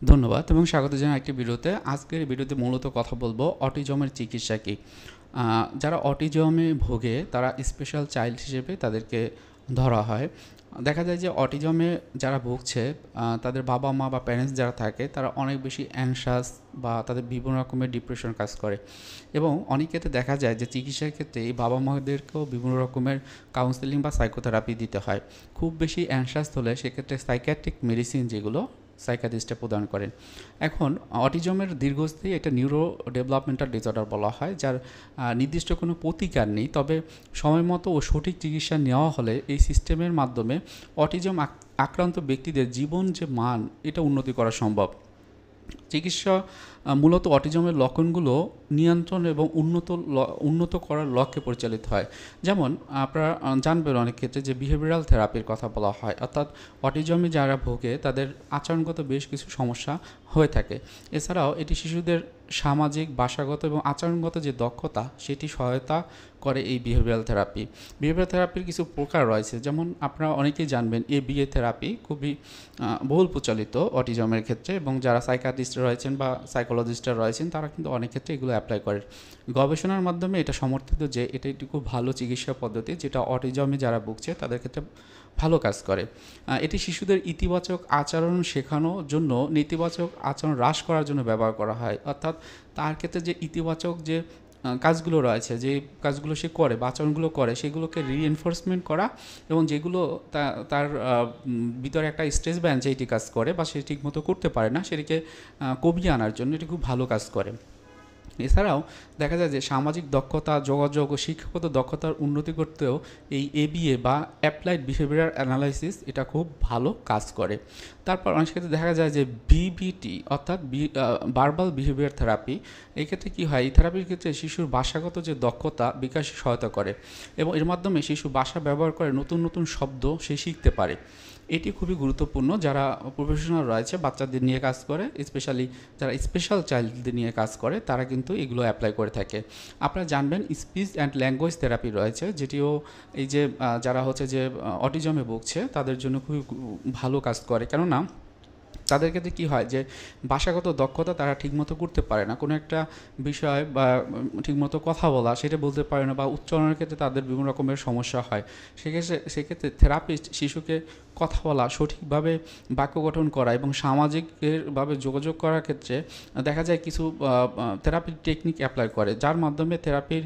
ধন্যবাদ এবং স্বাগত জানাই একটি ভিডিওতে। আজকের এই ভিডিওতে মূলত কথা বলবো অটিজমের চিকিৎসা কী। যারা অটিজমে ভোগে তারা স্পেশাল চাইল্ড হিসেবে তাদেরকে ধরা হয়। দেখা যায় যে অটিজমে যারা ভুগছে তাদের বাবা মা বা প্যারেন্টস যারা থাকে তারা অনেক বেশি অ্যানশাস বা তাদের বিভিন্ন রকমের ডিপ্রেশন কাজ করে এবং অনেক ক্ষেত্রে দেখা যায় যে চিকিৎসার ক্ষেত্রে এই বাবা মাদেরকেও বিভিন্ন রকমের কাউন্সেলিং বা সাইকোথেরাপি দিতে হয়। খুব বেশি অ্যানশাস হলে সেক্ষেত্রে সাইকিয়াট্রিক মেডিসিন যেগুলো সাইকিয়াট্রিস্টে প্রদান করেন। এখন অটিজমের দীর্ঘস্থায়ী একটা নিউরো ডেভেলপমেন্টাল ডিসঅর্ডার বলা হয়, যার নির্দিষ্ট কোনো প্রতিকার নেই, তবে সময়মতো ও সঠিক চিকিৎসা নেওয়া হলে এই সিস্টেমের মাধ্যমে অটিজম আক্রান্ত ব্যক্তিদের জীবন যে মান এটা উন্নতি করা সম্ভব। চিকিৎসা মূলত অটিজমের লক্ষণগুলো নিয়ন্ত্রণ এবং উন্নত করার লক্ষ্যে পরিচালিত হয়। যেমন আপনারা জানবেন অনেক ক্ষেত্রে যে বিহেভিয়ারাল থেরাপির কথা বলা হয়, অর্থাৎ অটিজমে যারা ভোগে তাদের আচরণগত বেশ কিছু সমস্যা হয়ে থাকে। এছাড়াও এটি শিশুদের সামাজিক, ভাষাগত এবং আচরণগত যে দক্ষতা সেটি সহায়তা করে এই বিহেভিয়ারাল থেরাপি। বিহেভিয়ারাল থেরাপির কিছু প্রকার রয়েছে, যেমন আপনারা অনেকেই জানবেন এবিএ থেরাপি খুবই বহুল প্রচলিত অটিজমের ক্ষেত্রে, এবং যারা সাইকিয়াট্রিস্ট রয়েছেন বা সাইকোলজিস্টরা রয়েছেন তারা কিন্তু অনেক ক্ষেত্রে এগুলো অ্যাপ্লাই করেন। গবেষণার মাধ্যমে এটা সমর্থিত যে এটা একটি খুব ভালো চিকিৎসা পদ্ধতি যেটা অটিজমে যারা ভুগছে তাদের ক্ষেত্রে ভালো কাজ করে। এটি শিশুদের ইতিবাচক আচরণ শেখানোর জন্য, নেতিবাচক আচরণ হ্রাস করার জন্য ব্যবহার করা হয়। অর্থাৎ তার ক্ষেত্রে যে ইতিবাচক যে কাজগুলো রয়েছে, যে কাজগুলো সে করে বা আচরণগুলো করে সেগুলোকে রিএনফোর্সমেন্ট করা, এবং যেগুলো তার ভিতরে একটা স্ট্রেস বা অ্যাংজাইটি কাজ করে বা সে ঠিকমতো করতে পারে না সেটিকে কমিয়ে আনার জন্য এটি খুব ভালো কাজ করে। এছাড়াও দেখা যায় যে সামাজিক দক্ষতা, যোগাযোগ ও শিক্ষাগত দক্ষতার উন্নতি করতেও এই এবিএ বা অ্যাপ্লাইড বিহেভিয়ার অ্যানালাইসিস এটা খুব ভালো কাজ করে। তারপর অনেক ক্ষেত্রে দেখা যায় যে বিবিটি অর্থাৎ ভার্বাল বিহেভিয়ার থেরাপি, এই ক্ষেত্রে কী হয়, এই থেরাপির ক্ষেত্রে শিশুর ভাষাগত যে দক্ষতা বিকাশে সহায়তা করে এবং এর মাধ্যমে শিশু ভাষা ব্যবহার করে নতুন নতুন শব্দ সে শিখতে পারে। এটি খুবই গুরুত্বপূর্ণ। যারা প্রফেশনাল রয়েছে বাচ্চাদের নিয়ে কাজ করে, স্পেশালি যারা স্পেশাল চাইল্ডদের নিয়ে কাজ করে তারা কিন্তু এগুলো অ্যাপ্লাই করে থাকে। আপনারা জানবেন স্পিচ অ্যান্ড ল্যাঙ্গুয়েজ থেরাপি রয়েছে, যেটিও এই যে যারা হচ্ছে যে অটিজমে ভুগছে তাদের জন্য খুবই ভালো কাজ করে। কেননা তাদের ক্ষেত্রে কী হয় যে ভাষাগত দক্ষতা তারা ঠিকমতো করতে পারে না, কোনো একটা বিষয় বা ঠিকমতো কথা বলা সেটা বলতে পারে না, বা উচ্চারণের ক্ষেত্রে তাদের বিভিন্ন রকমের সমস্যা হয়। সেক্ষেত্রে থেরাপিস্ট শিশুকে কথা বলা, সঠিকভাবে বাক্য গঠন করা এবং সামাজিকভাবে যোগাযোগ করার ক্ষেত্রে দেখা যায় কিছু থেরাপির টেকনিক অ্যাপ্লাই করে, যার মাধ্যমে থেরাপির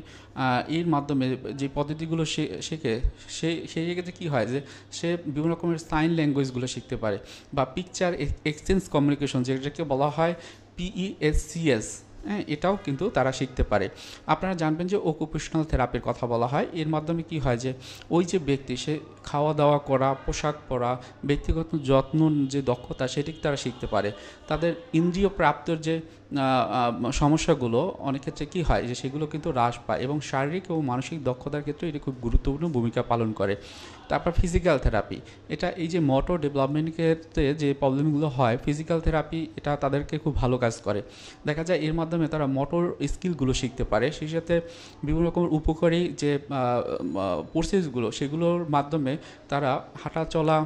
এর মাধ্যমে যে পদ্ধতিগুলো শেখে সেই ক্ষেত্রে কী হয় যে সে বিভিন্ন রকমের সাইন ল্যাঙ্গুয়েজগুলো শিখতে পারে, বা পিকচার এক্সচেঞ্জ কমিউনিকেশন যেটাকে বলা হয় পিইএসসিএস, হ্যাঁ, এটাও কিন্তু তারা শিখতে পারে। আপনারা জানবেন যে অকুপেশনাল থেরাপির কথা বলা হয়। এর মাধ্যমে কি হয় যে ওই যে ব্যক্তি সে খাওয়া দাওয়া করা, পোশাক পরা, ব্যক্তিগত যত্ন যে দক্ষতা সেটি তারা শিখতে পারে। তাদের ইন্দ্রিয় প্রাপ্তর যে সমস্যাগুলো অনেক ক্ষেত্রে কী হয় যে সেগুলো কিন্তু হ্রাস পায়, এবং শারীরিক এবং মানসিক দক্ষতার ক্ষেত্রে এটি খুব গুরুত্বপূর্ণ ভূমিকা পালন করে। তারপর ফিজিক্যাল থেরাপি, এটা এই যে মোটর ডেভেলপমেন্টের ক্ষেত্রে যে প্রবলেমগুলো হয়, ফিজিক্যাল থেরাপি এটা তাদেরকে খুব ভালো কাজ করে। দেখা যায় এর মাধ্যমে তারা মোটর স্কিলগুলো শিখতে পারে, সেই সাথে বিভিন্ন রকমের উপকারী যে প্রসেসগুলো সেগুলোর মাধ্যমে তারা হাঁটা চলা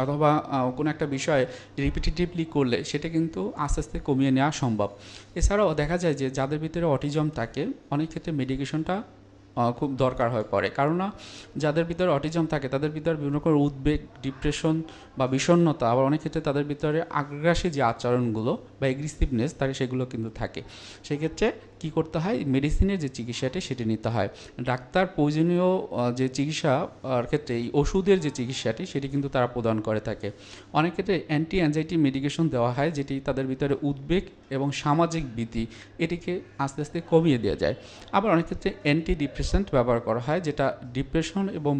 অথবা কোনো একটা বিষয়ে রিপিটেটিভলি করলে সেটা কিন্তু আস্তে আস্তে কমিয়ে নেওয়া সম্ভব। এছাড়াও দেখা যায় যে যাদের ভিতরে অটিজম থাকে অনেক ক্ষেত্রে মেডিকেশনটা খুব দরকার হয়ে পড়ে, কারণ যাদের ভিতরে অটিজম থাকে তাদের ভিতরে বিভিন্ন রকমের উদ্বেগ, ডিপ্রেশন বা বিষণ্ণতা, আবার অনেক ক্ষেত্রে তাদের ভিতরে আগ্রাসী যে আচরণগুলো বা এগ্রেসিভনেস তার সেগুলো কিন্তু থাকে। সেক্ষেত্রে কী করতে হয়, মেডিসিনের যে চিকিৎসাটি সেটি নিতে হয়। ডাক্তার প্রয়োজনীয় যে চিকিৎসার ক্ষেত্রে এই ওষুধের যে চিকিৎসাটি সেটি কিন্তু তারা প্রদান করে থাকে। অনেক ক্ষেত্রে অ্যান্টি অ্যাংজাইটি মেডিকেশন দেওয়া হয়, যেটি তাদের ভিতরে উদ্বেগ এবং সামাজিক ভীতি এটিকে আস্তে আস্তে কমিয়ে দেওয়া যায়। আবার অনেক ক্ষেত্রে অ্যান্টি ডিপ্রেসেন্ট ব্যবহার করা হয়, যেটা ডিপ্রেশন এবং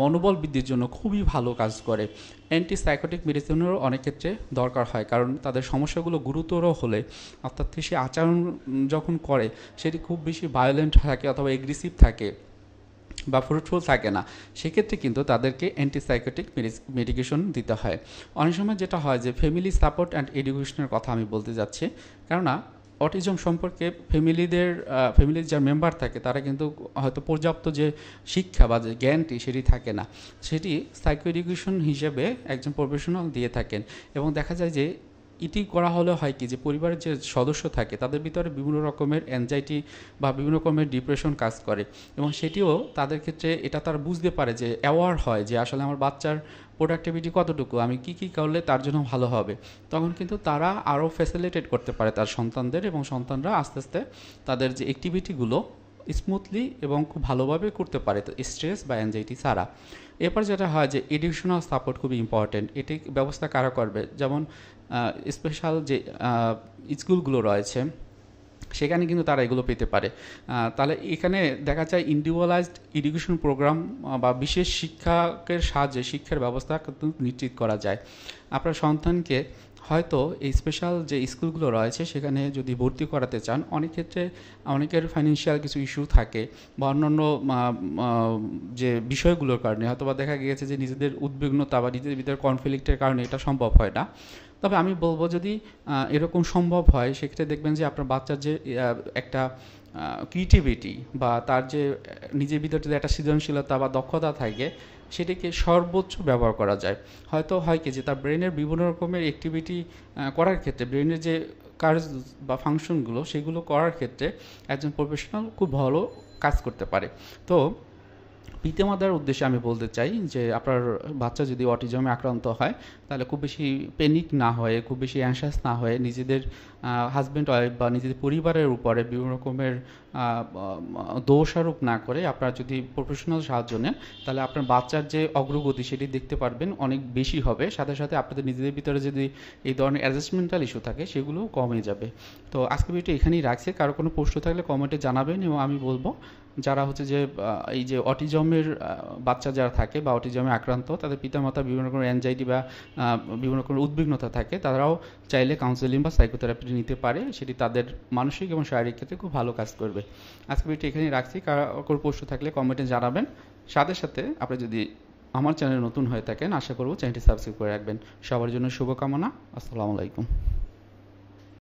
মনোবল বৃদ্ধির জন্য খুবই ভালো কাজ করে। অ্যান্টি সাইকোটিক মেডিসিনেরও অনেক ক্ষেত্রে দরকার হয়, কারণ তাদের সমস্যাগুলো গুরুতর হলে, অর্থাৎ সে আচরণ যখন করে সেটি খুব বেশি ভায়োলেন্ট থাকে অথবা এগ্রেসিভ থাকে বা ফ্রুটফুল থাকে না, সেক্ষেত্রে কিন্তু তাদেরকে অ্যান্টিসাইকোটিক মেডিকেশন দিতে হয়। অনেক সময় যেটা হয় যে ফ্যামিলি সাপোর্ট অ্যান্ড এডুকেশনের কথা আমি বলতে যাচ্ছি, কেননা অটিজম সম্পর্কে ফ্যামিলির যারা মেম্বার থাকে তারা কিন্তু হয়তো পর্যাপ্ত যে শিক্ষা বা যে জ্ঞানটি সেটি থাকে না, সেটি সাইকো এডুকেশন হিসেবে একজন প্রফেশনাল দিয়ে থাকেন। এবং দেখা যায় যে এটি করা হলে হয় কি, যে পরিবারের যে সদস্য থাকে তাদের ভিতরে বিভিন্ন রকমের অ্যাংজাইটি বা বিভিন্ন রকমের ডিপ্রেশন কাজ করে, এবং সেটিও তাদের ক্ষেত্রে এটা তারা বুঝতে পারে, যে অ্যাওয়ার হয় যে আসলে আমার বাচ্চার প্রোডাক্টিভিটি কতটুকু, আমি কি কি করলে তার জন্য ভালো হবে। তখন কিন্তু তারা আরও ফ্যাসিলিটেট করতে পারে তার সন্তানদের, এবং সন্তানরা আস্তে আস্তে তাদের যে অ্যাক্টিভিটিগুলো স্মুথলি এবং খুব ভালোভাবে করতে পারে, তো স্ট্রেস বা অ্যাংজাইটি ছাড়া। এরপর যেটা হয় যে এডুকেশনাল সাপোর্ট খুবই ইম্পর্টেন্ট, এটি ব্যবস্থা কারা করবে, যেমন স্পেশাল যে স্কুলগুলো রয়েছে সেখানে কিন্তু তারা এগুলো পেতে পারে। তাহলে এখানে দেখা যায় ইন্ডিভিজুয়ালাইজড এডুকেশন প্রোগ্রাম বা বিশেষ শিক্ষকের সাহায্যে শিক্ষার ব্যবস্থা কিন্তু নিশ্চিত করা যায়। আপনার সন্তানকে হয়তো এই স্পেশাল যে স্কুলগুলো রয়েছে সেখানে যদি ভর্তি করাতে চান, অনেক ক্ষেত্রে অনেকের ফাইন্যান্সিয়াল কিছু ইস্যু থাকে বা অন্যান্য যে বিষয়গুলোর কারণে হয়তো বা দেখা গিয়েছে যে নিজেদের উদ্বিগ্নতা বা নিজেদের ভিতরে কনফ্লিক্টের কারণে এটা সম্ভব হয় না। তবে আমি বলবো যদি এরকম সম্ভব হয়, সেক্ষেত্রে দেখবেন যে আপনার বাচ্চার যে একটা ক্রিয়েটিভিটি বা তার যে নিজের ভিতরে যে একটা সৃজনশীলতা বা দক্ষতা থাকে, সেটাকে সর্বোচ্চ ব্যবহার করা যায়। হয়তো হয় কি যে তার ব্রেনের বিভিন্ন রকমের অ্যাক্টিভিটি করার ক্ষেত্রে, ব্রেনের যে কাজ বা ফাংশনগুলো সেগুলো করার ক্ষেত্রে একজন প্রফেশনাল খুব ভালো কাজ করতে পারে। তো পিতামাতার উদ্দেশ্যে আমি বলতে চাই যে আপনার বাচ্চা যদি অটিজমে আক্রান্ত হয়, তাহলে খুব বেশি প্যানিক না হয়ে, খুব বেশি অ্যাংশাস না হয়ে, নিজেদের হাজব্যান্ড ওয়াইফ বা নিজেদের পরিবারের উপরে বিভিন্ন রকমের দোষারোপ না করে আপনারা যদি প্রফেশনাল সাহায্য নেন, তাহলে আপনার বাচ্চার যে অগ্রগতি সেটি দেখতে পারবেন অনেক বেশি হবে। সাথে সাথে আপনাদের নিজেদের ভিতরে যদি এই ধরনের অ্যাডজাস্টমেন্টাল ইস্যু থাকে সেগুলোও কমে যাবে। তো আজকে ভিডিওটি এখানেই রাখছি। কারো কোনো প্রশ্ন থাকলে কমেন্টে জানাবেন, এবং আমি বলবো যারা হচ্ছে যে এই যে অটিজমের বাচ্চা যারা থাকে বা অটিজমে আক্রান্ত, তাদের পিতামাতা বিভিন্ন রকমের অ্যাংজাইটি বা বিভিন্ন রকমের উদ্বিগ্নতা থাকে, তারাও চাইলে কাউন্সেলিং বা সাইকোথেরাপি নিতে পারে, সেটি তাদের মানসিক এবং শারীরিক ক্ষেত্রে খুব ভালো কাজ করবে। আজকে ভিডিওটি এখানেই রাখছি। কারো কোনো প্রশ্ন থাকলে কমেন্টে জানাবেন। সাথে সাথে আপনি যদি আমার চ্যানেলে নতুন হয়ে থাকেন, আশা করব চ্যানেলটি সাবস্ক্রাইব করে রাখবেন। সবার জন্য শুভকামনা। আসসালামু আলাইকুম।